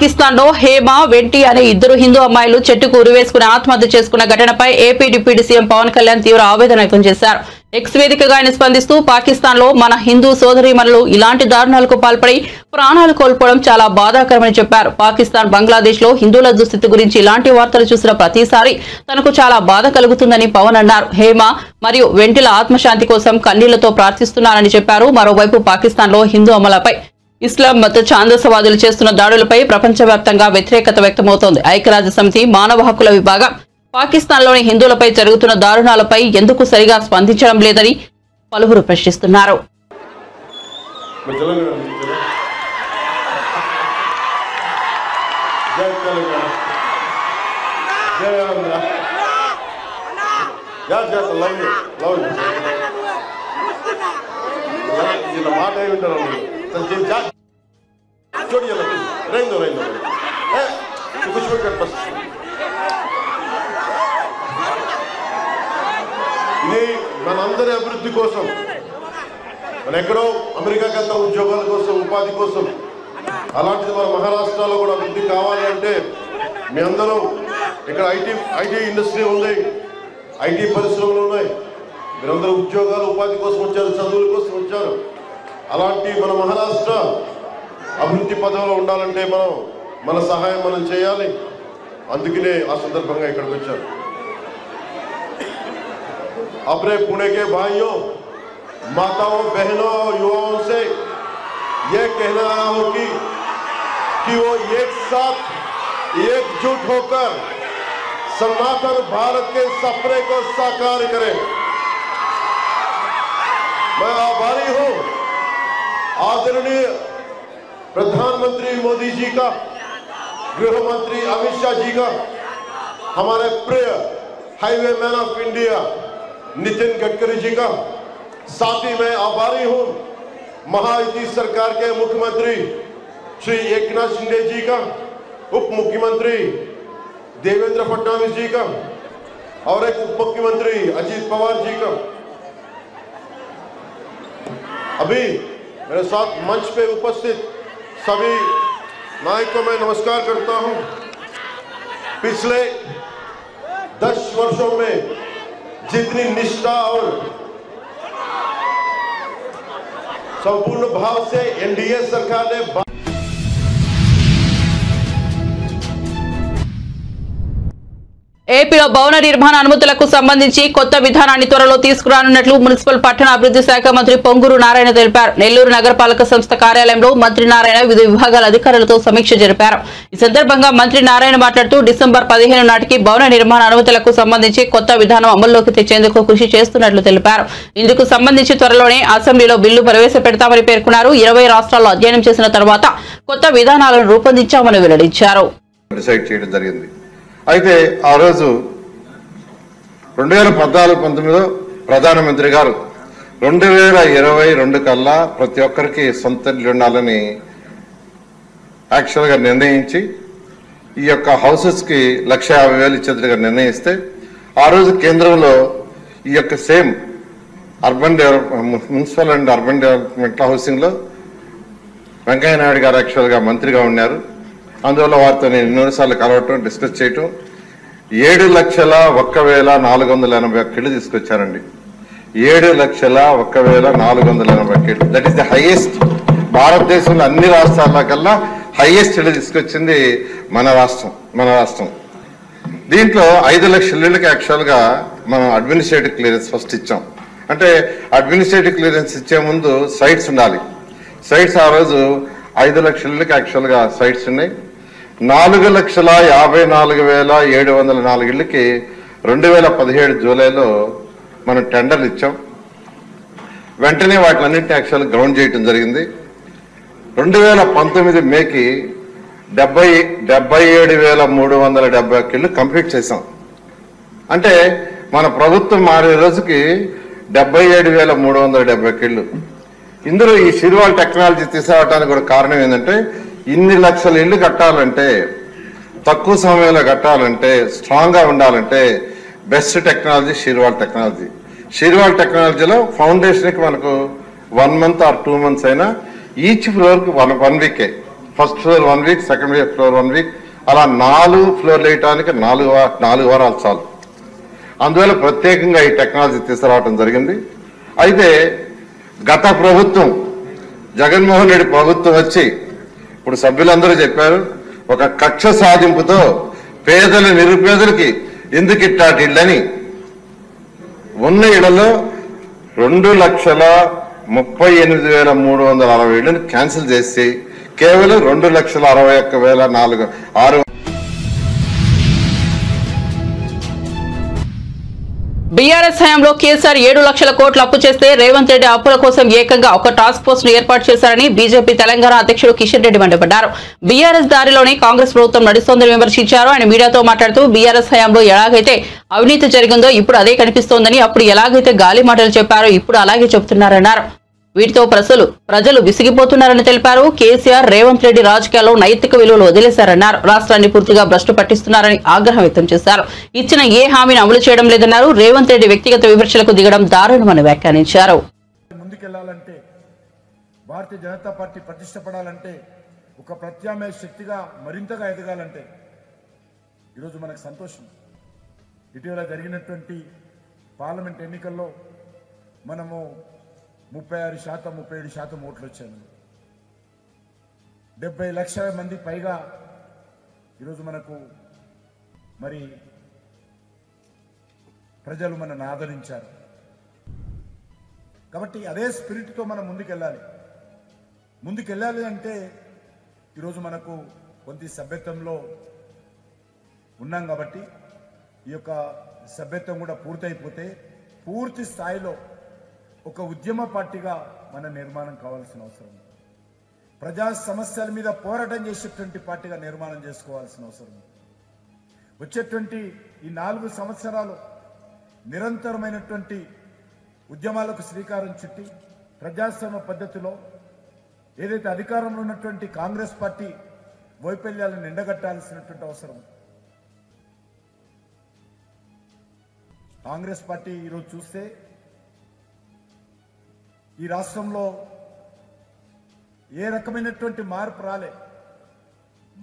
పాకిస్తాన్ లో హేమ వెంటి అనే ఇద్దరు హిందూ అమ్మాయిలు చెట్టుకు ఉరివేసుకుని ఆత్మహత్య చేసుకున్న ఘటనపై AP deputy CM Pawan Kalyan తీవ్ర ఆవేదన వ్యక్తం చేశారు. ఎక్స్ వేదికగా ఆయన స్పందిస్తూ పాకిస్తాన్ లో మన హిందూ సోదరీమణులు ఇలాంటి దారుణాలకు పాల్పడి ప్రాణాలు కోల్పోవడం చాలా బాధాకరమని చెప్పారు. పాకిస్తాన్, బంగ్లాదేశ్ లో హిందువుల దుస్థితి గురించి ఇలాంటి వార్తలు చూసిన ప్రతిసారి తనకు చాలా బాధ కలుగుతుందని పవన్ అన్నారు. హేమ మరియు వెంటిల ఆత్మశాంతి కోసం కన్నీళ్లతో ప్రార్థిస్తున్నారని చెప్పారు. మరోవైపు పాకిస్తాన్ లో హిందూ అమలపై ఇస్లాం మత ఛాందసవాదులు చేస్తున్న దాడులపై ప్రపంచవ్యాప్తంగా వ్యతిరేకత వ్యక్తమవుతోంది. ఐక్యరాజ్య సమితి మానవ హక్కుల విభాగం పాకిస్తాన్లోని హిందువులపై జరుగుతున్న దారుణాలపై ఎందుకు సరిగా స్పందించడం లేదని పలువురు ప్రశ్నిస్తున్నారు. ఇది మనందరి అభివృద్ధి కోసం, మన ఎక్కడో అమెరికా కంటే ఉద్యోగాల కోసం, ఉపాధి కోసం, అలాంటిది మన మహారాష్ట్రలో కూడా అభివృద్ధి కావాలి అంటే మీ అందరూ ఇక్కడ ఐటీ ఇండస్ట్రీ ఉంది, ఐటీ పరిశ్రమలు ఉన్నాయి, మీరందరూ ఉద్యోగాలు ఉపాధి కోసం వచ్చారు, చదువుల కోసం వచ్చారు. అలాంటి మన మహారాష్ట్ర అభివృద్ధి పదవిలో ఉండాలంటే మన సహాయం మనం చేయాలి. అందుకనే ఆ సందర్భంగా ఇక్కడికి వచ్చారు. अपने पुणे के भाइयों, माताओं, बहनों और युवाओं से यह कहना आया हूं कि वो एक साथ एकजुट होकर सनातन भारत के सपने को साकार करें। मैं आभारी हूं आदरणीय प्रधानमंत्री मोदी जी का, गृह मंत्री अमित शाह जी का, हमारे प्रिय highway man of India Nitin Gadkari ji का, साथ ही मैं आभारी हूं महायुति सरकार के मुख्यमंत्री श्री एकनाथ शिंदे जी का, उप मुख्यमंत्री देवेंद्र फडणवीस जी का और एक उप मुख्यमंत्री अजीत पवार जी का। अभी मेरे साथ मंच पे उपस्थित सभी नायकों को मैं नमस्कार करता हूं। पिछले 10 वर्षों में जितनी निष्ठा और संपूर्ण भाव से एनडीए सरकार ने ఏపీలో భవన నిర్మాణ అనుమతులకు సంబంధించి కొత్త విధానాన్ని త్వరలో తీసుకురానున్నట్లు మున్సిపల్ పట్టణ అభివృద్ధి శాఖ మంత్రి పొంగూరు నారాయణ తెలిపారు. నెల్లూరు నగరపాలక సంస్థ కార్యాలయంలో మంత్రి నారాయణ వివిధ విభాగాల అధికారులతో సమీక్ష జరిపారు. ఈ సందర్భంగా మంత్రి నారాయణ మాట్లాడుతూ డిసెంబర్ 15 నాటికి భవన నిర్మాణ అనుమతులకు సంబంధించి కొత్త విధానం అమల్లోకి తెచ్చేందుకు కృషి చేస్తున్నట్లు తెలిపారు. ఇందుకు సంబంధించి త్వరలోనే అసెంబ్లీలో బిల్లు ప్రవేశపెడతామని పేర్కొన్నారు. 20 రాష్ట్రాల్లో అధ్యయనం చేసిన తర్వాత కొత్త విధానాలను రూపొందించామని వెల్లడించారు. అయితే ఆ రోజు 2014-19లో ప్రధానమంత్రి గారు 2022 కల్లా ప్రతి ఒక్కరికి సొంత ఇల్లు ఉండాలని యాక్చువల్గా నిర్ణయించి ఈ యొక్క హౌసెస్కి 1,50,000 ఇచ్చేట్టుగా నిర్ణయిస్తే ఆ రోజు కేంద్రంలో ఈ యొక్క same municipal and urban development హౌసింగ్లో వెంకయ్య నాయుడు గారు యాక్చువల్గా మంత్రిగా ఉన్నారు. అందువల్ల వారితో నేను ఎన్నోసార్లు కలవటం, డిస్కస్ చేయటం 7,01,481 ఇళ్ళు తీసుకొచ్చారండి. 7,01,481 ఇళ్ళు. దట్ ఈస్ ద హైయెస్ట్ భారతదేశంలో అన్ని రాష్ట్రాల కల్లా హైయెస్ట్ ఇళ్ళు తీసుకొచ్చింది మన రాష్ట్రం. దీంట్లో 5 లక్షల ఇళ్ళకి యాక్చువల్గా మనం అడ్మినిస్ట్రేటివ్ క్లియరెన్స్ ఫస్ట్ ఇచ్చాం. అంటే అడ్మినిస్ట్రేటివ్ క్లియరెన్స్ ఇచ్చే ముందు సైట్స్ ఉండాలి. సైట్స్ ఆ రోజు 5 లక్షల ఇళ్ళకి యాక్చువల్గా సైట్స్ ఉన్నాయి. 4,54,704 ఇళ్ళకి 2017 జూలైలో మనం టెండర్లు ఇచ్చాం. వెంటనే వాటిలన్నింటినీ యాక్చువల్గా గ్రౌండ్ చేయటం జరిగింది. 2019 మేకి 77,371 ఇళ్ళు కంప్లీట్ చేసాం. అంటే మన ప్రభుత్వం మారే రోజుకి 77,371 ఇళ్ళు. ఇందులో ఈ షిర్వాల్ టెక్నాలజీ తీసుకురావడానికి కూడా కారణం ఏంటంటే ఇన్ని లక్షల ఇళ్ళు కట్టాలంటే, తక్కువ సమయంలో కట్టాలంటే, స్ట్రాంగ్గా ఉండాలంటే best technology shear wall technology. Shear wall టెక్నాలజీలో ఫౌండేషన్కి మనకు 1 మంత్ ఆర్ 2 మంత్స్ అయినా, ఈచ్ ఫ్లోర్కి 1 వీకే first floor 1 week, second floor 1 week, అలా 4 ఫ్లోర్లు వేయటానికి 4 వారాలు చాలు. అందువల్ల ప్రత్యేకంగా ఈ టెక్నాలజీ తీసుకురావడం జరిగింది. అయితే గత ప్రభుత్వం, జగన్మోహన్ రెడ్డి ప్రభుత్వం వచ్చి ఇప్పుడు సభ్యులందరూ చెప్పారు, ఒక కక్ష సాధింపుతో పేదలు నిరుపేదలకి ఎందుకు ఇట్టాటి ఇళ్ళని ఉన్న ఇళ్లలో 2,38,360 ఇళ్లను క్యాన్సిల్ చేసి కేవలం 2,61,406. బీఆర్ఎస్ హయాంలో కేసీఆర్ 7 లక్షల కోట్లు అప్పు చేస్తే రేవంత్ రెడ్డి అప్పుల కోసం ఏకంగా ఒక టాస్క్ ఫోర్స్ ను ఏర్పాటు చేశారని బీజేపీ తెలంగాణ అధ్యక్షుడు కిషన్ రెడ్డి మండిపడ్డారు. బీఆర్ఎస్ దారిలోనే కాంగ్రెస్ ప్రభుత్వం నడుస్తోందని విమర్శించారు. ఆయన మీడియాతో మాట్లాడుతూ బీఆర్ఎస్ హయాంలో ఎలాగైతే అవినీతి జరిగిందో ఇప్పుడు అదే కనిపిస్తోందని, అప్పుడు ఎలాగైతే గాలి మాటలు చెప్పారో ఇప్పుడు అలాగే చెబుతున్నారన్నారు. వీటితో ప్రజలు విసిగిపోతున్నారని తెలిపారు. కేసీఆర్, రేవంత్ రెడ్డి రాజకీయాల్లో నైతిక విలువలు వదిలేశారన్నారు. రాష్ట్రాన్ని పూర్తిగా భ్రష్టు పట్టిస్తున్నారని ఆగ్రహం వ్యక్తం చేశారు. ఇచ్చిన ఏ హామీని అమలు చేయడం లేదన్నారు. రేవంత్ రెడ్డి వ్యక్తిగత విమర్శలకు దిగడం దారుణమని వ్యాఖ్యానించారు. ముందుకెళ్లాలంటే, భారతీయ జనతా పార్టీ ప్రతిష్టపడాలంటే, ఒక ప్రత్యామ్నాయ శక్తిగా మరింతగా ఎదగాలంటే ఈరోజు మనకు సంతోషం. ఇటీవల జరిగినటువంటి పార్లమెంట్ ఎన్నికల్లో మనము 36%, 37% ఓట్లు వచ్చాను. 70 లక్షల మంది పైగా ఈరోజు మనకు మరి ప్రజలు మనల్ని ఆదరించారు. కాబట్టి అదే స్పిరిట్తో మనం ముందుకెళ్ళాలి అంటే ఈరోజు మనకు కొంత సభ్యత్వంలో ఉన్నాం. కాబట్టి ఈ యొక్క సభ్యత్వం కూడా పూర్తయిపోతే పూర్తి స్థాయిలో ఒక ఉద్యమ పార్టీగా మన నిర్మాణం కావాల్సిన అవసరం, ప్రజా సమస్యల మీద పోరాటం చేసేటువంటి పార్టీగా నిర్మాణం చేసుకోవాల్సిన అవసరం. వచ్చేటువంటి ఈ 4 సంవత్సరాలు నిరంతరమైనటువంటి ఉద్యమాలకు శ్రీకారం చుట్టి ప్రజాస్వామ్య పద్ధతిలో ఏదైతే అధికారంలో ఉన్నటువంటి కాంగ్రెస్ పార్టీ వైఫల్యాలను ఎండగట్టాల్సినటువంటి అవసరం. కాంగ్రెస్ పార్టీ ఈరోజు చూస్తే ఈ రాష్ట్రంలో ఏ రకమైనటువంటి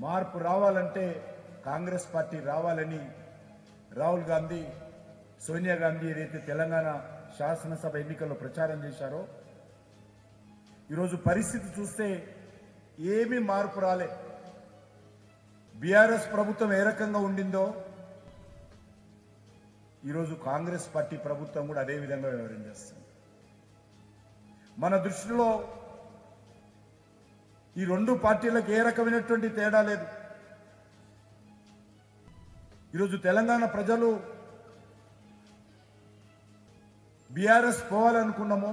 మార్పు రావాలంటే కాంగ్రెస్ పార్టీ రావాలని రాహుల్ గాంధీ, సోనియా గాంధీ ఏదైతే తెలంగాణ శాసనసభ ఎన్నికల్లో ప్రచారం చేశారో, ఈరోజు పరిస్థితి చూస్తే ఏమీ మార్పు రాలే. బీఆర్ఎస్ ప్రభుత్వం ఏ రకంగా ఉండిందో ఈరోజు కాంగ్రెస్ పార్టీ ప్రభుత్వం కూడా అదే విధంగా వ్యవహారం చేస్తుంది. మన దృష్టిలో ఈ 2 పార్టీలకు ఏ రకమైనటువంటి తేడా లేదు. ఈరోజు తెలంగాణ ప్రజలు బీఆర్ఎస్ పోవాలనుకున్నాము,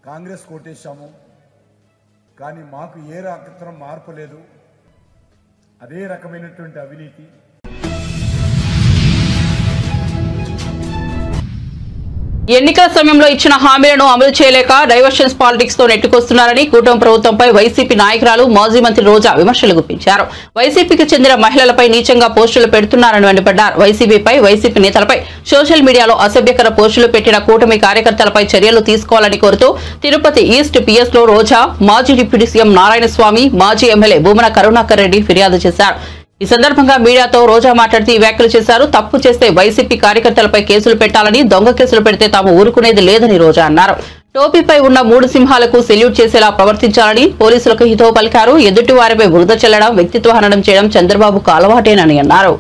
కాంగ్రెస్ కోటేశాము. కానీ మాకు ఏ రకం మార్పు లేదు, అదే రకమైనటువంటి అవినీతి. ఎన్నికల సమయంలో ఇచ్చిన హామీలను అమలు చేయలేక డైవర్షన్స్ పాలిటిక్స్ తో నెట్టుకొస్తున్నారని కూటమి ప్రభుత్వంపై వైసీపీ నాయకురాలు మాజీ మంత్రి రోజా విమర్శలు గుప్పించారు. వైసీపీకి చెందిన మహిళలపై నీచంగా పోస్టులు పెడుతున్నారని మండిపడ్డారు. వైసీపీ నేతలపై సోషల్ మీడియాలో అసభ్యకర పోస్టులు పెట్టిన కూటమి కార్యకర్తలపై చర్యలు తీసుకోవాలని కోరుతూ తిరుపతి ఈస్ట్ పిఎస్ లో రోజా, మాజీ డిప్యూటీ సీఎం నారాయణస్వామి, మాజీ ఎమ్మెల్యే భూమన కరుణాకర్ రెడ్డి ఫిర్యాదు చేశారు. ఈ సందర్భంగా మీడియాతో రోజా మాట్లాడుతూ ఈ వ్యాఖ్యలు చేశారు. తప్పు చేస్తే వైసీపీ కార్యకర్తలపై కేసులు పెట్టాలని, దొంగ కేసులు పెడితే తాము ఊరుకునేది లేదని రోజా అన్నారు. టోపీపై ఉన్న 3 సింహాలకు సెల్యూట్ చేసేలా ప్రవర్తించాలని పోలీసులకు హితవు పలికారు. ఎదుటి వారిపై బురద చల్లడం, వ్యక్తిత్వ హననం చేయడం చంద్రబాబుకు అలవాటేనని అన్నారు.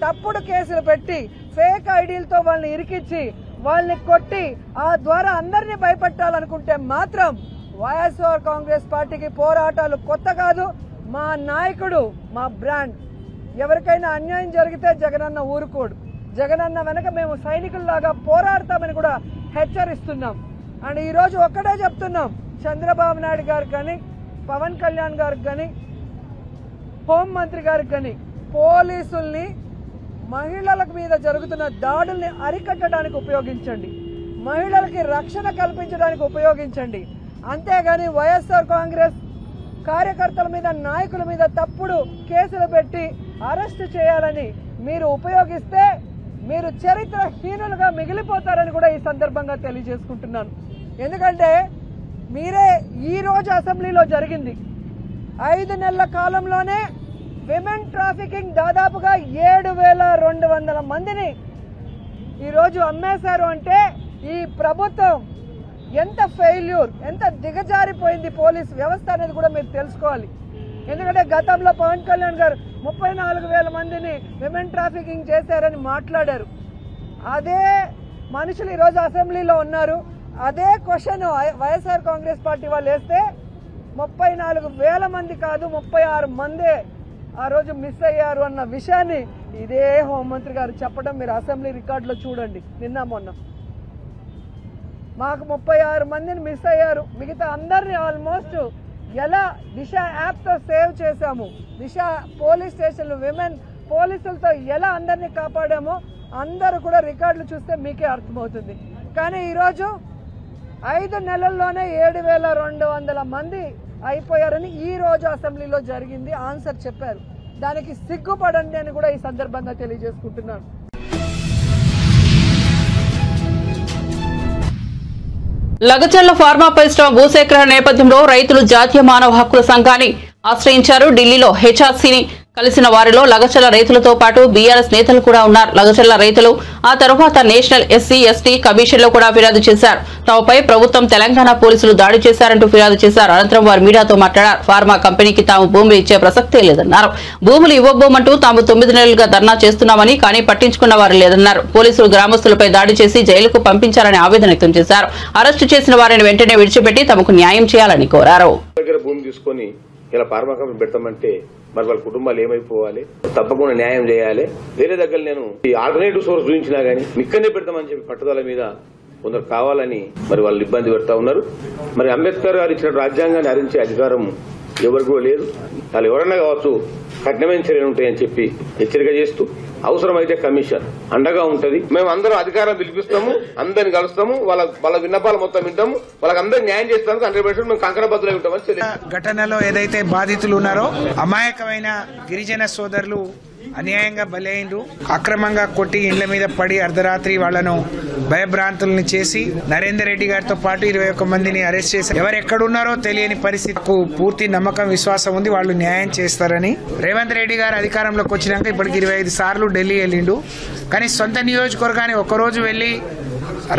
తప్పుడు కేసులు పెట్టి ఫేక్ ఐడీలతో వాళ్ళని ఇరికించి వాళ్ళని కొట్టి ఆ ద్వారా అందరినీ భయపెట్టాలనుకుంటే మాత్రం వైఎస్ఆర్ కాంగ్రెస్ పార్టీకి పోరాటాలు కొత్త కాదు. మా నాయకుడు, మా బ్రాండ్. ఎవరికైనా అన్యాయం జరిగితే జగనన్న ఊరుకోడు. జగనన్న వెనక మేము సైనికుల్లాగా పోరాడతామని కూడా హెచ్చరిస్తున్నాం. అండ్ ఈరోజు ఒక్కడే చెప్తున్నాం, చంద్రబాబు నాయుడు గారికి కానీ, పవన్ కళ్యాణ్ గారికి కానీ, హోంమంత్రి గారికి కానీ, పోలీసుల్ని మహిళల మీద జరుగుతున్న దాడుల్ని అరికట్టడానికి ఉపయోగించండి, మహిళలకి రక్షణ కల్పించడానికి ఉపయోగించండి. అంతేగాని వైఎస్ఆర్ కాంగ్రెస్ కార్యకర్తల మీద, నాయకుల మీద తప్పుడు కేసులు పెట్టి అరెస్ట్ చేయాలని మీరు ఉపయోగిస్తే మీరు చరిత్రహీనులుగా మిగిలిపోతారని కూడా ఈ సందర్భంగా తెలియజేసుకుంటున్నాను. ఎందుకంటే మీరే ఈ రోజు అసెంబ్లీలో జరిగింది 5 నెలల కాలంలోనే విమెన్ ట్రాఫికింగ్ దాదాపుగా 7,200 మందిని ఈరోజు అమ్మేశారు. అంటే ఈ ప్రభుత్వం ఎంత ఫెయిల్యూర్, ఎంత దిగజారిపోయింది పోలీస్ వ్యవస్థ అనేది కూడా మీరు తెలుసుకోవాలి. ఎందుకంటే గతంలో పవన్ కళ్యాణ్ గారు 34,000 మందిని విమెన్ ట్రాఫికింగ్ చేశారని మాట్లాడారు. అదే మనుషులు ఈరోజు అసెంబ్లీలో ఉన్నారు. అదే క్వశ్చన్ వైఎస్ఆర్ కాంగ్రెస్ పార్టీ వాళ్ళు వేస్తే 34,000 మంది కాదు 36 మందే ఆ రోజు మిస్ అయ్యారు అన్న విషయాన్ని ఇదే హోంమంత్రి గారు చెప్పడం మీరు అసెంబ్లీ రికార్డులో చూడండి. నిన్న మొన్న మాకు 36 మందిని మిస్ అయ్యారు, మిగతా అందరినీ ఆల్మోస్ట్ ఎలా దిశ యాప్తో సేవ్ చేశాము, దిశ పోలీస్ స్టేషన్లు విమెన్ పోలీసులతో ఎలా అందరినీ కాపాడామో అందరూ కూడా రికార్డులు చూస్తే మీకే అర్థమవుతుంది. కానీ ఈరోజు 5 నెలల్లోనే 7,200 మంది అయిపోయారని ఈ రోజు అసెంబ్లీలో జరిగింది ఆన్సర్ చెప్పారు. దానికి సిగ్గుపడండి అని కూడా ఈ సందర్భంగా తెలియజేసుకుంటున్నాను. లగచర్ల ఫార్మా పరిశ్రమ భూసేకరణ నేపథ్యంలో రైతులు జాతీయ మానవ హక్కుల సంఘాన్ని ఆశ్రయించారు. ఢిల్లీలో హెచ్ఆర్సీని కలిసిన వారిలో లగచర్ల రైతులతో పాటు బీఆర్ఎస్ నేతలు కూడా ఉన్నారు. లగచర్ల రైతులు ఆ తర్వాత నేషనల్ ఎస్సీ/ఎస్టీ కమిషన్ లో కూడా ఫిర్యాదు చేశారు. తమపై ప్రభుత్వం తెలంగాణ పోలీసులు దాడి చేశారంటూ ఫిర్యాదు చేశారు. అనంతరం వారు మీడియాతో మాట్లాడారు. ఫార్మా కంపెనీకి తాము భూములు ఇచ్చే ప్రసక్తే లేదన్నారు. భూములు ఇవ్వబోమంటూ తాము 9 నెలలుగా ధర్నా చేస్తున్నామని, కానీ పట్టించుకున్న వారు లేదన్నారు. పోలీసులు గ్రామస్తులపై దాడి చేసి జైలుకు పంపించారని ఆవేదన వ్యక్తం చేశారు. అరెస్టు చేసిన వారిని వెంటనే విడిచిపెట్టి తమకు న్యాయం చేయాలని కోరారు. ఇలా ఫార్మా కంపెనీ పెడతామంటే మరి వాళ్ళ కుటుంబాలు ఏమైపోవాలి, తప్పకుండా న్యాయం చేయాలి. వేరే దగ్గర నేను ఈ ఆల్టర్నేటివ్ సోర్స్ చూపించినా గానీ ఇక్కడనే పెడతామని చెప్పి పట్టుదల మీద కొందరు కావాలని మరి వాళ్ళు ఇబ్బంది పెడతా ఉన్నారు. మరి అంబేద్కర్ గారు ఇచ్చిన రాజ్యాంగాన్ని హరించే అధికారం ఎవరికూ లేదు. వాళ్ళు ఎవరన్నా కావచ్చు, కఠినమైన చర్యలు ఉంటాయని చెప్పి హెచ్చరిక చేస్తూ అవసరమైతే కమిషన్ అండగా ఉంటది. మేము అందరం అధికారం పిలిపిస్తాము, అందరిని కలుస్తాము, వాళ్ళ విన్నపాలు మొత్తం వింటాము, వాళ్ళకి అందరికి న్యాయం చేస్తాము. 100% మేము కంకణబద్దులై ఉంటామని ఘటనలో ఏదైతే బాధితులు ఉన్నారో అమాయకమైన గిరిజన సోదరులు అన్యాయంగా బలైండ్రు, అక్రమంగా కొట్టి ఇండ్ల మీద పడి అర్ధరాత్రి వాళ్లను భయభ్రాంతుల్ని చేసి నరేందర్ రెడ్డి గారితో పాటు 21 మందిని అరెస్ట్ చేశారు. ఎవరెక్కడున్నారో తెలియని పరిస్థితికి పూర్తి నమ్మకం, విశ్వాసం ఉంది వాళ్ళు న్యాయం చేస్తారని. రేవంత్ రెడ్డి గారు అధికారంలోకి వచ్చినాక ఇప్పటికి 25 సార్లు ఢిల్లీ వెళ్ళిండు. కానీ సొంత నియోజకవర్గాన్ని ఒకరోజు వెళ్లి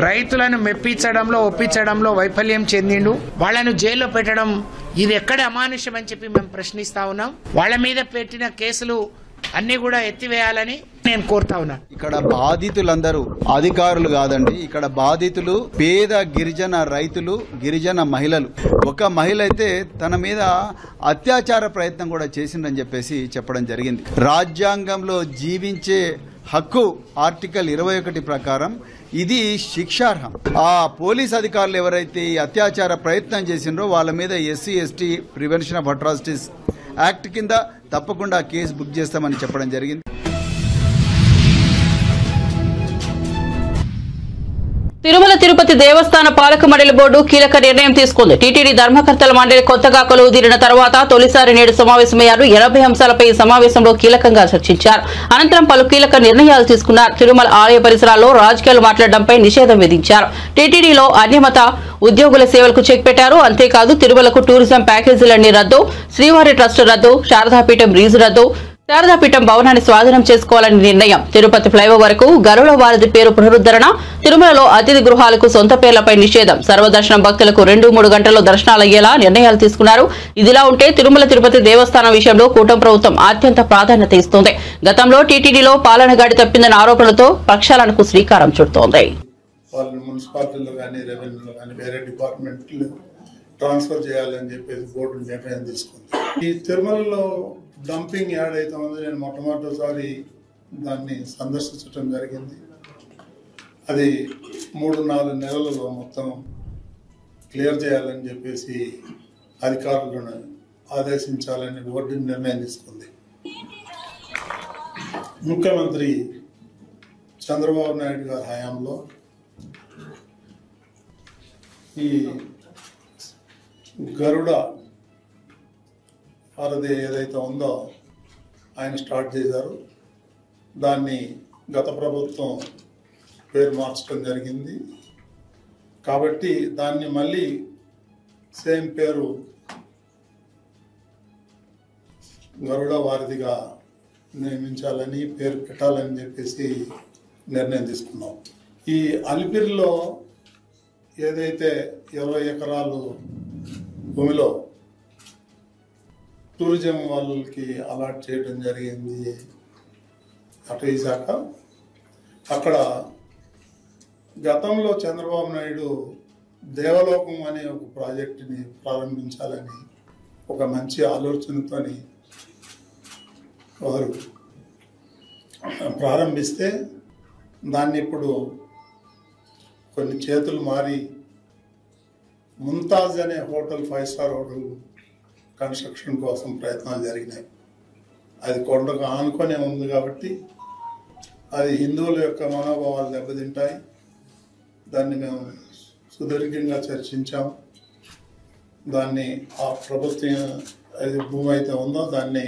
రైతులను మెప్పించడంలో ఒప్పించడంలో వైఫల్యం చెందిండు. వాళ్లను జైల్లో పెట్టడం ఇది ఎక్కడ అమానుష్యం అని చెప్పి మేము ప్రశ్నిస్తా ఉన్నాం. వాళ్ళ మీద పెట్టిన కేసులు అన్ని కూడా ఎత్తివేయాలని నేను కోరుతా ఉన్నా. ఇక్కడ బాధితులందరూ అధికారులు కాదండి, ఇక్కడ బాధితులు పేద గిరిజన రైతులు, గిరిజన మహిళలు. ఒక మహిళ అయితే తన మీద అత్యాచార ప్రయత్నం కూడా చేసిందని చెప్పేసి చెప్పడం జరిగింది. రాజ్యాంగంలో జీవించే హక్కు ఆర్టికల్ 21 ప్రకారం ఇది శిక్షార్హం. ఆ పోలీస్ అధికారులు ఎవరైతే ఈ అత్యాచార ప్రయత్నం చేసిండ్రో వాళ్ళ మీద ఎస్సీ/ఎస్టీ ప్రివెన్షన్ ఆఫ్ అట్రాసిటీస్ యాక్ట్ కింద తప్పకుండా కేసు బుక్ చేస్తామని చెప్పడం జరిగింది. తిరుమల తిరుపతి దేవస్థాన పాలక మండలి బోర్డు కీలక నిర్ణయం తీసుకుంది. టీటీడీ ధర్మకర్తల మండలి కొత్తగా కొలువుదీరిన తర్వాత తొలిసారి నేడు సమావేశమయ్యారు. 80 అంశాలపై ఈ సమావేశంలో కీలకంగా చర్చించారు. అనంతరం పలు కీలక నిర్ణయాలు తీసుకున్నారు. తిరుమల ఆలయ పరిసరాల్లో రాజకీయాలు మాట్లాడడంపై నిషేధం విధించారు. టీటీడీలో అన్యమత ఉద్యోగుల సేవలకు చెక్ పెట్టారు. అంతేకాదు తిరుమలకు టూరిజం ప్యాకేజీలన్నీ రద్దు, శ్రీవారి ట్రస్ట్ రద్దు, శారదాపీఠం రీజు రద్దు, శారదాపీఠం భవనాన్ని స్వాధీనం చేసుకోవాలని నిర్ణయం, తిరుపతి ఫ్లైఓవర్ కు గరుడ వారధి పేరు పునరుద్ధరణ, తిరుమలలో అతిథి గృహాలకు సొంత పేర్లపై నిషేధం, సర్వదర్శనం భక్తులకు 2-3 గంటల్లో దర్శనాలయ్యేలా నిర్ణయాలు తీసుకున్నారు. ఇదిలా ఉంటే తిరుమల తిరుపతి దేవస్థానం విషయంలో కూటమి ప్రభుత్వం అత్యంత ప్రాధాన్యత ఇస్తోంది. గతంలో టీటీడీలో పాలన గాడి తప్పిందన్న ఆరోపణలతో ప్రక్షాళనకు శ్రీకారం చుడుతోంది. మున్సిపాలిటీలో కానీ రెవెన్యూలో కానీ వేరే డిపార్ట్మెంట్లు ట్రాన్స్ఫర్ చేయాలని చెప్పేసి బోర్డు నిర్ణయం తీసుకుంది. ఈ తిరుమలలో డంపింగ్ యాడ్ అవుతుందో నేను మొట్టమొదటిసారి దాన్ని సందర్శించడం జరిగింది. అది 3-4 నెలలలో మొత్తం క్లియర్ చేయాలని చెప్పేసి అధికారులను ఆదేశించాలని బోర్డు నిర్ణయం తీసుకుంది. ముఖ్యమంత్రి చంద్రబాబు నాయుడు గారి హయాంలో ఈ గరుడ వారధి ఏదైతే ఉందో ఆయన స్టార్ట్ చేశారు. దాన్ని గత ప్రభుత్వం పేరు మార్చడం జరిగింది. కాబట్టి దాన్ని మళ్ళీ సేమ్ పేరు గరుడ వారధిగా నియమించాలని, పేరు పెట్టాలని చెప్పేసి నిర్ణయం తీసుకున్నాం. ఈ అలిపిరిలో ఏదైతే 20 ఎకరాలు భూమిలో టూరిజం వాళ్ళకి అలాట్ చేయడం జరిగింది అటవీ శాఖ, అక్కడ గతంలో చంద్రబాబు నాయుడు దేవలోకం అనే ఒక ప్రాజెక్టుని ప్రారంభించాలని ఒక మంచి ఆలోచనతోని వారు ప్రారంభిస్తే దాన్ని ఇప్పుడు కొన్ని చేతులు మారి ముంతాజ్ అనే హోటల్ 5 స్టార్ హోటల్ కన్స్ట్రక్షన్ కోసం ప్రయత్నాలు జరిగినాయి. అది కొండకు ఆనుకొనే ఉంది కాబట్టి అది హిందువుల యొక్క మనోభావాలు దెబ్బతింటాయి. దాన్ని మేము సుదీర్ఘంగా చర్చించాం. దాన్ని ఆ ప్రభుత్వం అది భూమి అయితే ఉందో దాన్ని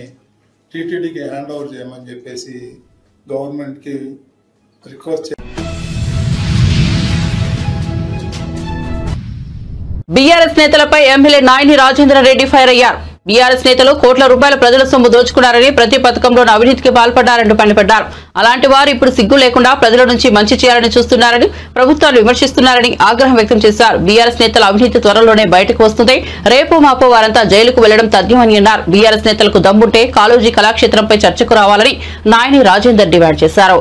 టీటీడీకి హ్యాండ్ ఓవర్ చేయమని చెప్పేసి గవర్నమెంట్కి రిక్వెస్ట్. బీఆర్ఎస్ నేతలపై ఎమ్మెల్యే నాయని రాజేంద్ర రెడ్డి ఫైర్ అయ్యారు. బీఆర్ఎస్ నేతలు కోట్ల రూపాయల ప్రజల సొమ్ము దోచుకున్నారని, ప్రతి పథకంలోనూ అవినీతికి పాల్పడ్డారంటూ మండిపడ్డారు. అలాంటి వారు ఇప్పుడు సిగ్గు లేకుండా ప్రజల నుంచి మంచి చేయాలని చూస్తున్నారని, ప్రభుత్వాన్ని విమర్శిస్తున్నారని ఆగ్రహం వ్యక్తం చేశారు. బీఆర్ఎస్ నేతల అవినీతి త్వరలోనే బయటకు వస్తుంది. రేపు మాపో వారంతా జైలుకు వెళ్లడం తథ్యమని అన్నారు. బీఆర్ఎస్ నేతలకు దమ్ముంటే కాళోజీ కళాక్షేత్రంపై చర్చకు రావాలని నాయని రాజేందర్ డిమాండ్ చేశారు.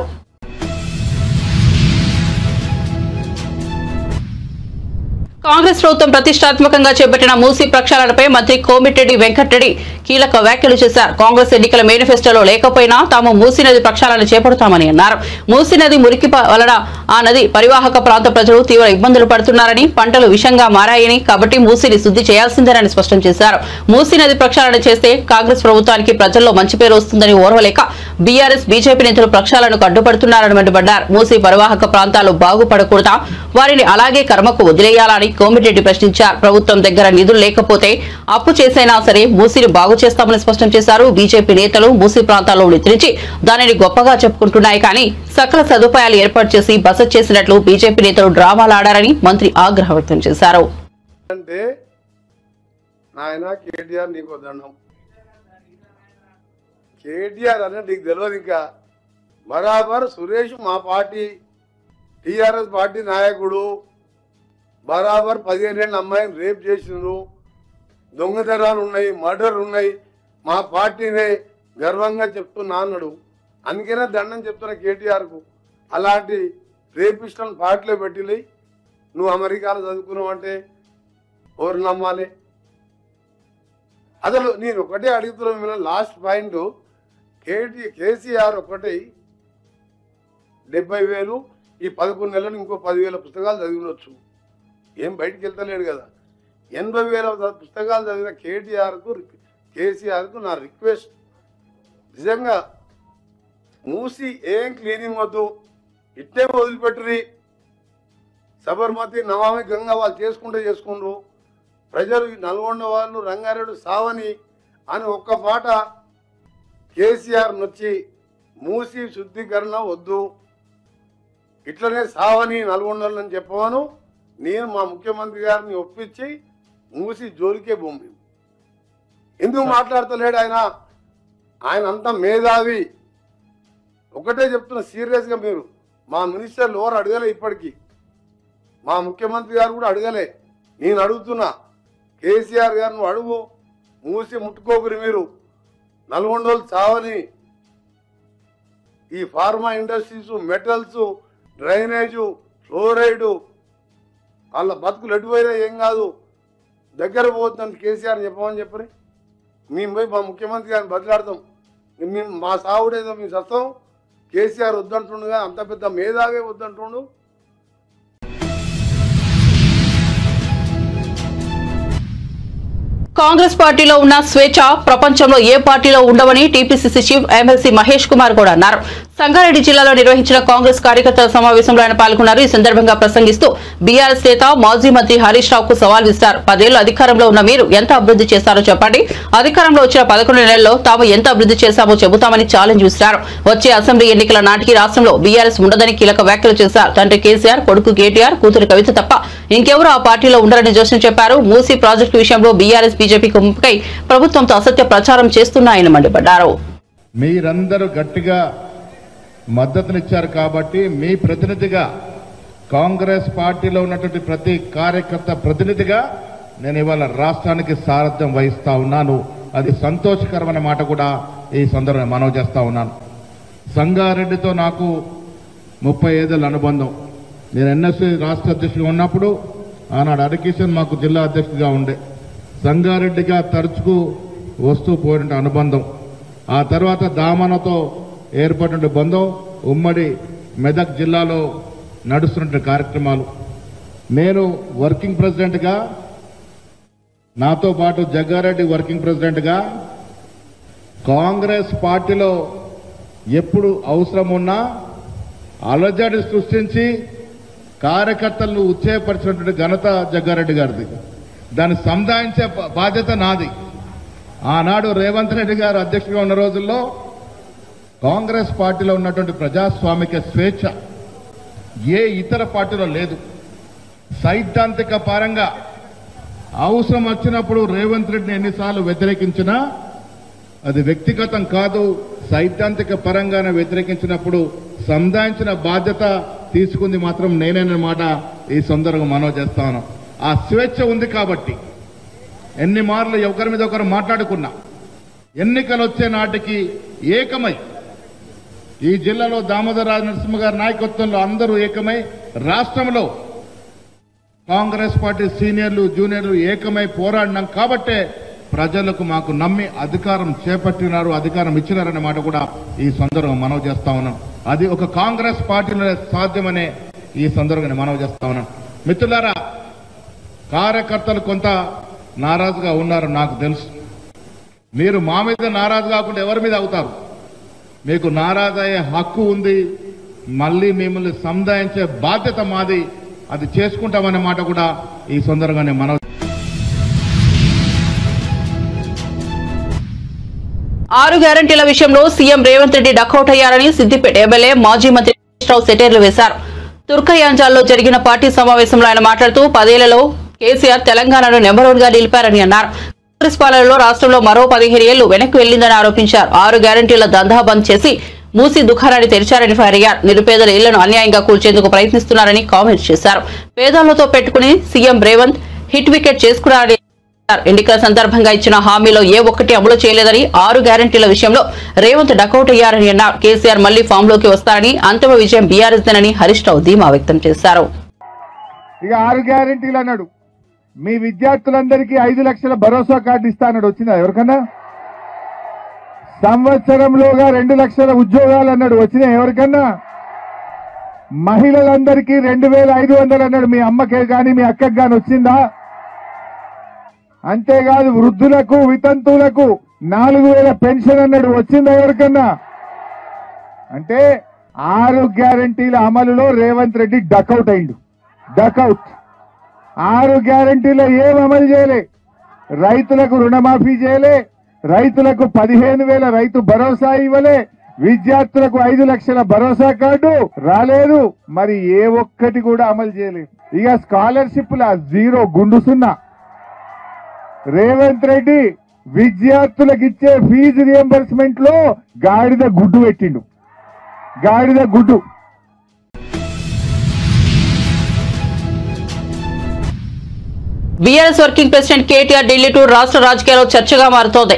కాంగ్రెస్ ప్రభుత్వం ప్రతిష్టాత్మకంగా చేపట్టిన మూసీ ప్రక్షాళనపై మంత్రి కోమిటిరెడ్డి వెంకటరెడ్డి కీలక వ్యాఖ్యలు చేశారు. కాంగ్రెస్ ఎన్నికల మేనిఫెస్టోలో లేకపోయినా తాము మూసీ నది ప్రక్షాళన చేపడతామని అన్నారు. మూసీ నది మురికి వలన ఆ నది పరివాహక ప్రాంత ప్రజలు తీవ్ర ఇబ్బందులు పడుతున్నారని, పంటలు విషంగా మారాయని, కాబట్టి మూసీని శుద్ధి చేయాల్సిందేనని స్పష్టం చేశారు. మూసీ నది ప్రక్షాళన చేస్తే కాంగ్రెస్ ప్రభుత్వానికి ప్రజల్లో మంచి పేరు వస్తుందని ఓర్వలేక బీఆర్ఎస్, బీజేపీ నేతలు ప్రక్షాళనకు అడ్డుపడుతున్నారని మండిపడ్డారు. మూసీ పరివాహక ప్రాంతాలు బాగుపడకూడదా, వారిని అలాగే కర్మకు వదిలేయాలని కోమిటిరెడ్డి ప్రశ్నించారు. ప్రభుత్వం దగ్గర నిధులు లేకపోతే అప్పు చేసైనా సరే మూసీని బాగు చేస్తామని స్పష్టం చేశారు. బీజేపీ నేతలు మూసీ ప్రాంతాల్లో నిద్రించి దానిని గొప్పగా చెప్పుకుంటున్నాయి, కానీ సకల సదుపాయాలు ఏర్పాటు చేసి బస చేసినట్లు బీజేపీ నేతలు డ్రామాలాడారని మంత్రి ఆగ్రహం వ్యక్తం చేశారు. అంటే నాయన కేటీఆర్ నీకు దండం, కేటీఆర్ అనే నీకు తెలియదు. ఇంకా బరాబర్ సురేష్ మా పార్టీ టీఆర్ఎస్ పార్టీ నాయకుడు, బరాబర్ 15 ఏళ్ళ అమ్మాయిని రేప్ చేసిండ్రు, దొంగతనాలు ఉన్నాయి, మర్డర్ ఉన్నాయి, మా పార్టీనే గర్వంగా చెప్తున్నా అన్నాడు. అందుకనే దండం చెప్తున్నా కేటీఆర్కు. అలాంటి రేపిస్టులను పార్టీలో పెట్టి నువ్వు అమెరికాలో చదువుకున్నావు అంటే ఎవరు నమ్మాలి? అసలు నేను ఒకటే అడుగుతున్నా, లాస్ట్ పాయింట్ కేసీఆర్ ఒకటి 70,000 ఈ 11 నెలలు ఇంకో 10,000 పుస్తకాలు చదివినొచ్చు, ఏం బయటికి వెళ్తలేడు కదా. 80,000 పుస్తకాలు చదివిన కేసీఆర్కు నా రిక్వెస్ట్, నిజంగా మూసి ఏం క్లీనింగ్ వద్దు, ఇట్టే వదిలిపెట్టురి. సబర్మతి, నమామి గంగా వాళ్ళు చేసుకుండ్రు. ప్రజలు నల్గొండ వాళ్ళు రంగారెడ్డి సావని అని ఒక్క మాట కేసీఆర్ నొచ్చి మూసి శుద్ధీకరణ వద్దు, ఇట్లనే సావని నల్గొండలని చెప్పమను నేను మా ముఖ్యమంత్రి గారిని ఒప్పించి మూసి జోలికే భూమి. ఎందుకు మాట్లాడతలేడు ఆయన? ఆయన అంతా మేధావి. ఒకటే చెప్తున్నా సీరియస్గా, మీరు మా మినిస్టర్లు ఎవరు అడగలే, ఇప్పటికీ మా ముఖ్యమంత్రి గారు కూడా అడగలే. నేను అడుగుతున్నా, కేసీఆర్ గారిని అడుగు, మూసి ముట్టుకోకరి మీరు. నల్గొండలు చావని ఈ pharma industries, metals, drainage, fluoride, వాళ్ళ బతుకులు ఎటుపోయినా ఏం కాదు, దగ్గర పోతుందని కేసీఆర్ చెప్పమని చెప్పని మేము పోయి మా ముఖ్యమంత్రి గారిని బదిలాడతాం. మేము మా సావుడేదో మేము సత్తం, కేసీఆర్ వద్దంటుండగా అంత పెద్ద మేధావే వద్దంటుండు. కాంగ్రెస్ పార్టీలో ఉన్న స్వేచ్ఛ ప్రపంచంలో ఏ పార్టీలో ఉండవని TPCC chief MLC Mahesh Kumar కూడా అన్నారు. సంగారెడ్డి జిల్లాలో నిర్వహించిన కాంగ్రెస్ కార్యకర్తల సమావేశంలో ఆయన పాల్గొన్నారు. ఈ సందర్భంగా ప్రసంగిస్తూ బీఆర్ఎస్ నేత మాజీ మంత్రి హరీష్ రావుకు సవాల్ విసిరారు. 10 ఏళ్లు అధికారంలో ఉన్న మీరు ఎంత అభివృద్ధి చేశారో చెప్పండి. అధికారంలో వచ్చిన 11 నెలల్లో తాము ఎంత అభివృద్ధి చేశామో చెబుతామని ఛాలెంజ్ విసిరారు. వచ్చే అసెంబ్లీ ఎన్నికల నాటికి రాష్ట్రంలో బీఆర్ఎస్ ఉండదని కీలక వ్యాఖ్యలు చేశారు. తండ్రి కేసీఆర్, కొడుకు కేటీఆర్, కూతురు కవిత తప్ప ఇంకెవరూ ఆ పార్టీలో ఉండరని జోస్యం చెప్పారు. మూసీ ప్రాజెక్టు విషయంలో బీఆర్ఎస్ బీజేపీకి ముప్పై ప్రభుత్వంతో అసత్య ప్రచారం చేస్తున్నాయని మండిపడ్డారు. మీరందరూ గట్టిగా మద్దతునిచ్చారు కాబట్టి మీ ప్రతినిధిగా కాంగ్రెస్ పార్టీలో ఉన్నటువంటి ప్రతి కార్యకర్త ప్రతినిధిగా నేను ఇవాళ రాష్ట్రానికి సారథ్యం వహిస్తా ఉన్నాను. అది సంతోషకరమైన మాట కూడా ఈ సందర్భంగా మనవి చేస్తా ఉన్నాను. సంగారెడ్డితో నాకు 35 అనుబంధం. నేను ఎన్ఎస్సీ రాష్ట్ర అధ్యక్షుడిగా ఉన్నప్పుడు ఆనాడు హరికిషన్ మాకు జిల్లా అధ్యక్షుడిగా ఉండే. సంగారెడ్డిగా తరచుకు వస్తూ పోయిన అనుబంధం. ఆ తర్వాత దామనతో ఏర్పడిన బంధం ఉమ్మడి మెదక్ జిల్లాలో నడుస్తున్న కార్యక్రమాలు. నేను వర్కింగ్ ప్రెసిడెంట్గా, నాతో పాటు జగ్గారెడ్డి వర్కింగ్ ప్రెసిడెంట్గా కాంగ్రెస్ పార్టీలో ఎప్పుడు అవసరం ఉన్నా అలజడి సృష్టించి కార్యకర్తలను ఉత్తేజపరిచినటువంటి ఘనత జగ్గారెడ్డి గారిది. దాన్ని సంధానించే బాధ్యత నాది. ఆనాడు రేవంత్ రెడ్డి గారు అధ్యక్షుడిగా ఉన్న రోజుల్లో కాంగ్రెస్ పార్టీలో ఉన్నటువంటి ప్రజాస్వామిక స్వేచ్ఛ ఏ ఇతర పార్టీలో లేదు. సైద్ధాంతిక పరంగా అవసరం వచ్చినప్పుడు రేవంత్ రెడ్డిని ఎన్నిసార్లు వ్యతిరేకించినా అది వ్యక్తిగతం కాదు, సైద్ధాంతిక పరంగానే వ్యతిరేకించినప్పుడు సంధానించిన బాధ్యత తీసుకుంది మాత్రం నేనేనమాట ఈ సందర్భంగా మనవి చేస్తాను. ఆ స్వేచ్ఛ ఉంది కాబట్టి ఎన్ని మార్లు ఒకరి మీద ఒకరు మాట్లాడుకున్నా ఎన్నికలు వచ్చే నాటికి ఏకమై ఈ జిల్లాలో దామోదర నరసింహ గారి నాయకత్వంలో అందరూ ఏకమై రాష్ట్రంలో కాంగ్రెస్ పార్టీ సీనియర్లు జూనియర్లు ఏకమై పోరాడినాం కాబట్టే ప్రజలకు మాకు నమ్మి అధికారం చేపట్టినారు, అధికారం ఇచ్చినారనే మాట కూడా ఈ సందర్భంగా మనవి చేస్తా ఉన్నాం. అది ఒక కాంగ్రెస్ పార్టీలో సాధ్యమనే ఈ సందర్భంగా మనవి చేస్తా ఉన్నాం. మిత్రులారా, కార్యకర్తలు కొంత నారాజుగా ఉన్నారు నాకు తెలుసు. మీరు మా మీద నారాజు కాకుండా ఎవరి మీద అవుతారు? మీకు నారాజయ్యే హక్కు ఉంది. మళ్ళీ మిమ్మల్ని సంధాయించే బాధ్యత మాది. అది చేసుకుంటామనే మాట కూడా ఈ సందర్భంగానే మనం 6 గ్యారంటీల విషయంలో సీఎం రేవంత్ రెడ్డి డకౌట్ అయ్యారని సిద్దిపేట ఎమ్మెల్యే మాజీ మంత్రి హరీష్ రావు సెటైర్లు వేశారు. తుర్కయాంజాల్లో జరిగిన పార్టీ సమావేశంలో ఆయన మాట్లాడుతూ 10 ఏళ్లలో కేసీఆర్ తెలంగాణను నెంబర్ 1గా నిలిపారని అన్నారు. కాంగ్రెస్ పాలనలో రాష్ట్రంలో మరో 15 ఏళ్లు వెనక్కి వెళ్లిందని ఆరోపించారు. 6 గ్యారంటీల దందా బంద్ చేసి మూసి దుకాణాన్ని తెరిచారని ఫైర్ అయ్యారు. నిరుపేదల ఇళ్లను అన్యాయంగా కూల్చేందుకు ప్రయత్నిస్తున్నారని కామెంట్స్ చేశారు. పేదలతో పెట్టుకుని సీఎం రేవంత్ హిట్ వికెట్ చేసుకున్నారని ఎన్నికల సందర్భంగా ఇచ్చిన హామీలో ఏ ఒక్కటి అమలు చేయలేదని 6 గ్యారంటీల విషయంలో రేవంత్ డకౌట్ అయ్యారని అన్నారు. కేసీఆర్ మళ్లీ ఫామ్ లోకి వస్తారని, అంతిమ విజయం బీఆర్ఎస్ దేనని హరీష్ రావు ధీమా వ్యక్తం చేశారు. ఇక 6 గ్యారంటీలు అన్నాడు. మీ విద్యార్థులందరికీ 5 లక్షల భరోసా కార్డు ఇస్తానన్నాడు. వచ్చిందా ఎవరికన్నా? సంవత్సరంలోగా 2 లక్షల ఉద్యోగాలు అన్నాడు. వచ్చినా ఎవరికన్నా? మహిళలందరికీ 2500 అన్నాడు. మీ అమ్మకే గాని మీ అక్కకి గాని వచ్చిందా? అంతేకాదు వృద్ధులకు వితంతువులకు 4000 పెన్షన్ అన్నాడు. వచ్చిందా ఎవరికన్నా? అంటే 6 గ్యారంటీల అమలులో రేవంత్ రెడ్డి డకౌట్ అయిండు. డకౌట్. 6 గ్యారంటీలో ఏం అమలు చేయలే. రైతులకు రుణమాఫీ చేయలే, రైతులకు 15,000 రైతు భరోసా ఇవ్వలే, విద్యార్థులకు 5 లక్షల భరోసా కార్డు రాలేదు. మరి ఏ ఒక్కటి కూడా అమలు చేయలేదు. ఇక స్కాలర్షిప్ల 0 గుండు సున్నా. రేవంత్ రెడ్డి విద్యార్థులకు ఇచ్చే ఫీజు రియంబర్స్మెంట్ లో గాడిద గుడ్డు పెట్టిండు. గాడిద గుడ్డు. BRS working president KTR Delhi tour రాష్ట్ర రాజకీయాల్లో చర్చగా మారుతోంది.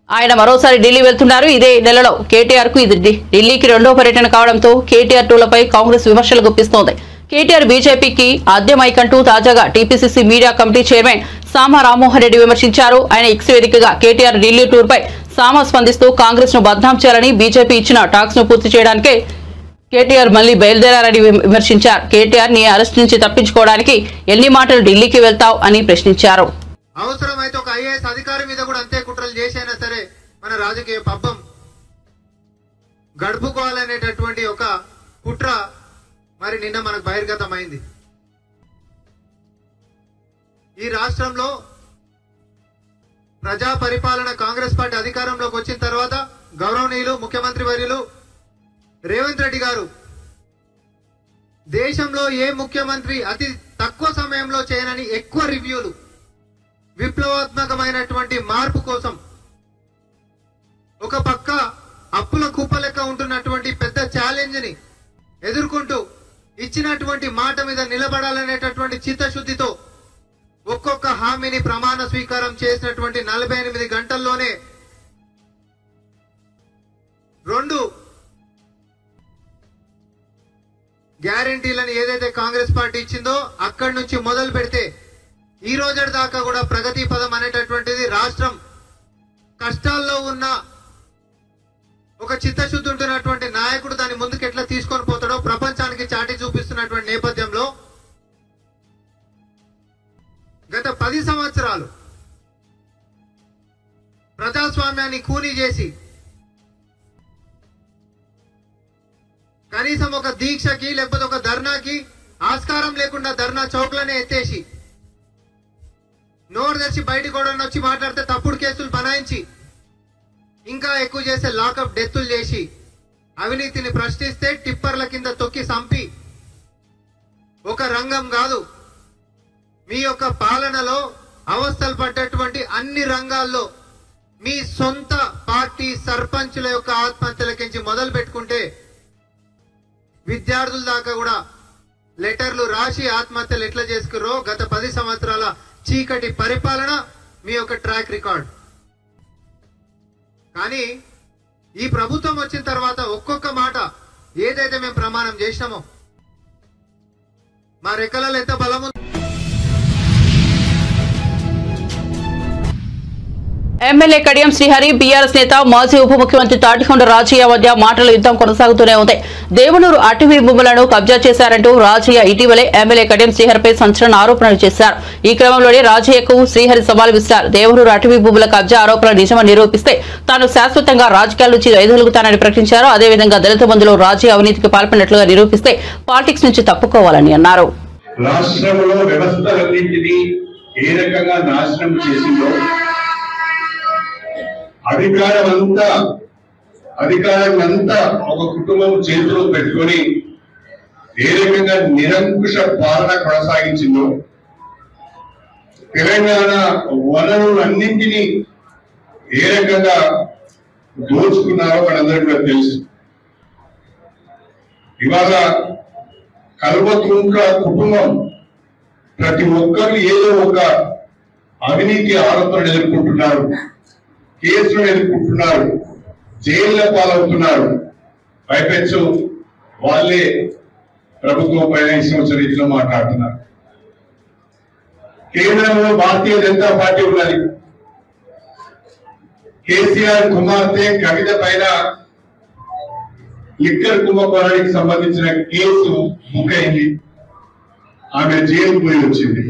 ఆయన మరోసారి ఢిల్లీ వెళ్తున్నారు. ఇదే నెలలో కేటీఆర్ కు ఇది ఢిల్లీకి 2వ పర్యటన కావడంతో కేటీఆర్ టూర్లపై కాంగ్రెస్ విమర్శలు గుప్పిస్తోంది. కేటీఆర్ బీజేపీకి ఆద్యమైకంటూ తాజాగా టీపీసీసీ మీడియా కమిటీ చైర్మన్ సామా రామ్మోహన్ రెడ్డి విమర్శించారు. ఆయన ఎక్స్ వేదికగా కేటీఆర్ ఢిల్లీ టూర్ పై సామా స్పందిస్తూ కాంగ్రెస్ ను బద్నాం చేయాలని, బీజేపీ ఇచ్చిన టాక్స్ ను పూర్తి చేయడానికే కేటీఆర్ మళ్లీ బయలుదేరారని విమర్శించారు. కేటీఆర్ ని అరెస్ట్ నుంచి తప్పించుకోవడానికి ఎన్ని మాటలు ఢిల్లీకి వెళ్తావు అని ప్రశ్నించారు. అవసరమైతే ఒక ఐఏఎస్ అధికారి మీద కూడా అంతే కుట్రలు చేసైనా సరే మన రాజకీయ పబ్బం గడుపుకోవాలనేటటువంటి ఒక కుట్ర మరి నిన్న మనకు బహిర్గతమైంది. ఈ రాష్ట్రంలో ప్రజా పరిపాలన కాంగ్రెస్ పార్టీ అధికారంలోకి వచ్చిన తర్వాత గౌరవనీయులు ముఖ్యమంత్రి వర్యులు రేవంత్ రెడ్డి గారు దేశంలో ఏ ముఖ్యమంత్రి అతి తక్కువ సమయంలో చేయనని ఎక్కువ రివ్యూలు, విప్లవాత్మకమైనటువంటి మార్పు కోసం ఒక పక్క అప్పుల కుప్ప లెక్క ఉంటున్నటువంటి పెద్ద ఛాలెంజ్ ని ఎదుర్కొంటూ ఇచ్చినటువంటి మాట మీద నిలబడాలనేటటువంటి చిత్తశుద్ధితో ఒక్కొక్క హామీని ప్రమాణ స్వీకారం చేసినటువంటి 48 గంటల్లోనే 2 గ్యారెంటీలను ఏదైతే కాంగ్రెస్ పార్టీ ఇచ్చిందో అక్కడి నుంచి మొదలు పెడితే ఈ రోజు దాకా కూడా ప్రగతి పదం అనేటటువంటిది రాష్ట్రం కష్టాల్లో ఉన్న ఒక చిత్తశుద్ధి ఉంటున్నటువంటి నాయకుడు దాన్ని ముందుకు ఎట్లా తీసుకొని పోతాడో ప్రపంచానికి చాటి చూపిస్తున్నటువంటి నేపథ్యంలో గత 10 సంవత్సరాలు ప్రజాస్వామ్యాన్ని కూనీ చేసి కనీసం ఒక దీక్షకి లేకపోతే ఒక ధర్నాకి ఆస్కారం లేకుండా ధర్నా చౌక్లనే ఎత్తేసి నోరు తెచ్చి బయటికి కూడా వచ్చి మాట్లాడితే తప్పుడు కేసులు బనాయించి ఇంకా ఎక్కువ చేస్తే లాకప్ డెత్తులు చేసి అవినీతిని ప్రశ్నిస్తే టిప్పర్ల కింద తొక్కి సంపి ఒక రంగం కాదు మీ యొక్క పాలనలో అవస్థలు పడ్డటువంటి అన్ని రంగాల్లో మీ సొంత పార్టీ సర్పంచుల యొక్క ఆత్మహత్యలకించి మొదలు పెట్టుకుంటే విద్యార్థుల దాకా కూడా లెటర్లు రాసి ఆత్మహత్యలు ఎట్లా చేసుకుర్రో గత 10 సంవత్సరాల చీకటి పరిపాలన మీ యొక్క ట్రాక్ రికార్డ్. కానీ ఈ ప్రభుత్వం వచ్చిన తర్వాత ఒక్కొక్క మాట ఏదైతే మేము ప్రమాణం చేసినామో మా రెక్కలలో ఎంత బలము. ఎమ్మెల్యే కడియం శ్రీహరి బీఆర్ఎస్ నేత మాజీ ఉప ముఖ్యమంత్రి తాటికొండ రాజయ్య మధ్య మాటల యుద్ధం కొనసాగుతూనే ఉంది. దేవనూరు అటవీ భూములను కబ్జా చేశారంటూ రాజయ్య ఇటీవలే ఎమ్మెల్యే కడియం శ్రీహరిపై సంచలన ఆరోపణలు చేశారు. ఈ క్రమంలోనే రాజయ్యకు శ్రీహరి సవాల్ విసిరారు. దేవనూరు అటవీ భూముల కబ్జా ఆరోపణలు నిజమని నిరూపిస్తే తాను శాశ్వతంగా రాజకీయాల నుంచి వైదొలుగుతానని ప్రకటించారు. అదేవిధంగా దళిత బంధులో రాజయ్య అవినీతికి పాల్పడినట్లుగా నిరూపిస్తే పాలిటిక్స్ నుంచి తప్పుకోవాలని అన్నారు. రాష్ట్రంలో వ్యవస్థలన్నింటినీ ఏ రకంగా నాశనం చేసిందో అధికారం అంతా ఒక కుటుంబం చేతిలో పెట్టుకొని ఏ రకంగా నిరంకుశ పాలన కొనసాగించిందో, తెలంగాణ వనరులన్నింటినీ ఏ రకంగా దోచుకున్నారో మనందరికీ కూడా తెలుసు. ఇవాళ కల్వకుంట్ల కుటుంబం ప్రతి ఒక్కరు ఏదో ఒక అవినీతి ఆరోపణలు ఎదుర్కొంటున్నారు, కేసులు ఎదుర్కొంటున్నారు, జైళ్ళ పాలవుతున్నారు. పైపెచ్చు వాళ్ళే ప్రభుత్వం పైన ఇష్టం రీతిలో మాట్లాడుతున్నారు. కేంద్రంలో భారతీయ జనతా పార్టీ ఉన్నది. కేసీఆర్ కుమార్తె కవిత పైన లిక్కర్ కుంభకోణానికి సంబంధించిన కేసు బుక్ అయింది. ఆమె జైలు పోయి వచ్చింది.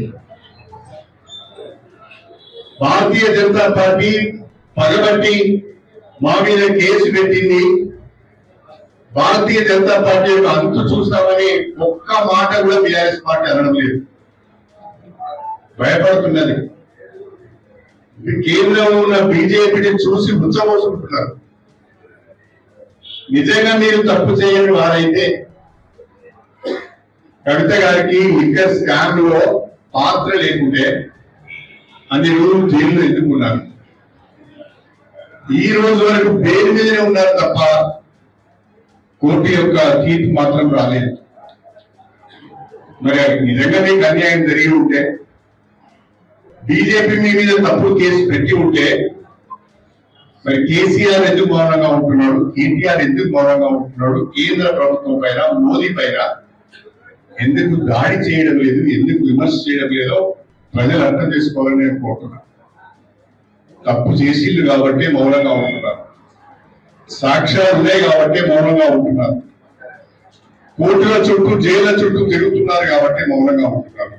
భారతీయ జనతా పార్టీ పగబట్టి మా మీద కేసు పెట్టింది. భారతీయ జనతా పార్టీ యొక్క అంతు చూస్తామని ఒక్క మాట కూడా బీఆర్ఎస్ పార్టీ అనడం లేదు, భయపడుతున్నది. కేంద్రంలో ఉన్న బీజేపీని చూసి ముచ్చమోసుకుంటున్నారు. నిజంగా మీరు తప్పు చేయని వారైతే కవిత గారికి లిక్కర్ స్కామ్ లో పాత్ర లేకుంటే అన్ని రోజులు జైల్లో ఎదుర్కొన్నారు. ఈ రోజు వరకు బెయిల్ మీదనే ఉన్నారు తప్ప కోర్టు యొక్క తీర్పు మాత్రం రాలేదు. మరి నిజంగా మీకు అన్యాయం జరిగి ఉంటే, బీజేపీ మీ మీద తప్పుడు కేసు పెట్టి ఉంటే, మరి కేసీఆర్ ఎందుకు మౌనంగా ఉంటున్నాడు, కేటీఆర్ ఎందుకు మౌనంగా ఉంటున్నాడు, కేంద్ర ప్రభుత్వం పైన మోదీ పైన ఎందుకు దాడి చేయడం లేదు, ఎందుకు విమర్శ చేయడం లేదో ప్రజలు అర్థం చేసుకోవాలని నేను కోరుతున్నాను. తప్పు చేసిళ్ళు కాబట్టి మౌనంగా ఉంటున్నారు, సాక్ష్యాలు ఉన్నాయి కాబట్టి మౌనంగా ఉంటున్నారు, కోర్టుల చుట్టూ జైళ్ల చుట్టూ తిరుగుతున్నారు కాబట్టి మౌనంగా ఉంటున్నారు.